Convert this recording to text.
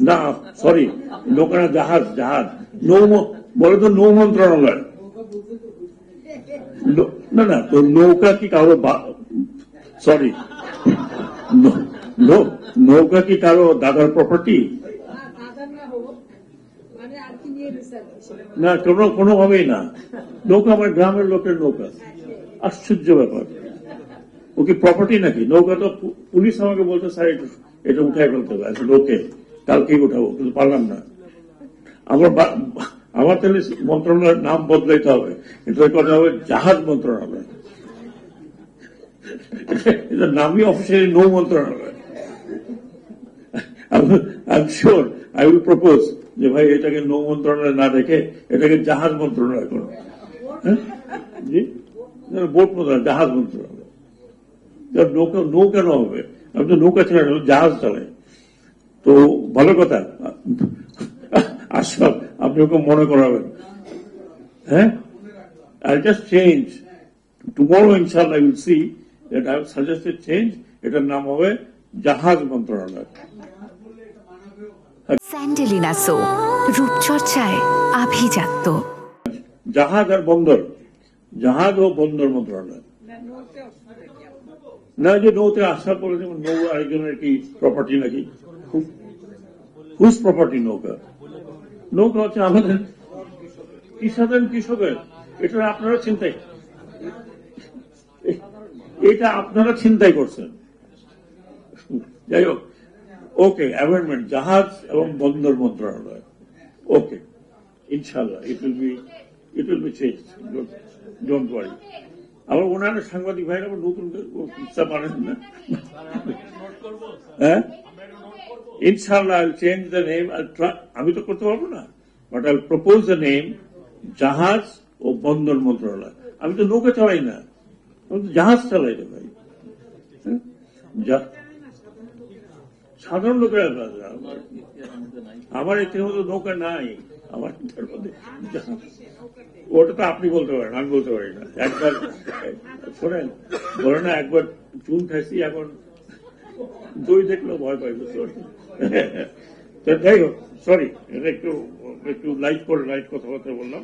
না সরি, নৌকা না, জাহাজ, জাহাজ। নৌ বলে তো নৌ মন্ত্রণালয়। না না, তো নৌকা কি কারো, সরি, নৌকা কি কারো দাদার প্রপার্টি? না, কোনোভাবেই না। নৌকা আমার গ্রামের লোকের নৌকা। আশ্চর্য ব্যাপার। ও কি প্রপার্টি নাকি? নৌকা তো পুলিশ আমাকে বলতে, স্যার এটা উঠাই ফেলতে হবে। আসলে ওকে কালকেই উঠাবো, কিন্তু পারলাম না। আমার তাহলে মন্ত্রণালয়ের নাম বদলাইতে হবে, কিন্তু ওই কথা হবে জাহাজ মন্ত্রণালয়। এটার নামই অফিসিয়ালি নৌ মন্ত্রণালয়। I am sure I will propose যে ভাই এটাকে নৌ মন্ত্রণালয় না দেখে এটাকে জাহাজ মন্ত্রণালয় করো। জি, বোট মন্ত্রণালয়, জাহাজ মন্ত্রণালয়। নৌ কেন হবে? আমি তো নৌকা চালাই, জাহাজ চালাই। তো ভালো কথা, আশরাফ আপনি ওকে মনে করাবেন। হ্যাঁ, I'll just change. Tomorrow, inshallah, I will see that I have suggested change. এটার নাম হবে জাহাজ মন্ত্রণালয়। স্যান্ডেলিনা সো, রূপচর্চায় আভিজাত্য। জাহাজ আর বন্দর, জাহাজ ও বন্দর মন্ত্রণালয়। না, যে নৌতে আসার পরে যেমন নৌ আরেকজনের কি প্রপার্টি নাকি? হুজ প্রপার্টি নৌকা? নৌকা হচ্ছে আমাদের কৃষকের। এটা আপনারা চিন্তাই, এটা আপনারা চিন্তাই করছেন। যাই হোক, ওকে, অ্যামেন্ডমেন্ট জাহাজ এবং বন্দর মন্ত্রণালয়। ওকে, ইনশাল্লাহ it will be change, don't worry. আবার ওনারা সাংবাদিক ভাইরা নতুন ইচ্ছা মানেন না। হ্যাঁ, ইনশাল্লাহ I will change the name. আমি তো করতে পারবো না, but I will propose the name জাহাজ ও বন্দর মন্ত্রণালয়। আমি তো নৌকা চালাই না, আমি তো জাহাজ চালাই না ভাই। সাধারণ লোকেরা, আমার এর মতো নৌকা নাই। আমার ওটা তো আপনি বলতে পারেন, আমি বলতে পারি না। একবার শোনেন, ধরে না একবার চুন খাইছি, এখন দই দেখলেও ভয় পাই, বুঝতে পারছি। যাই হোক, সরি, এটা একটু লাইট কথাবার্তা বললাম।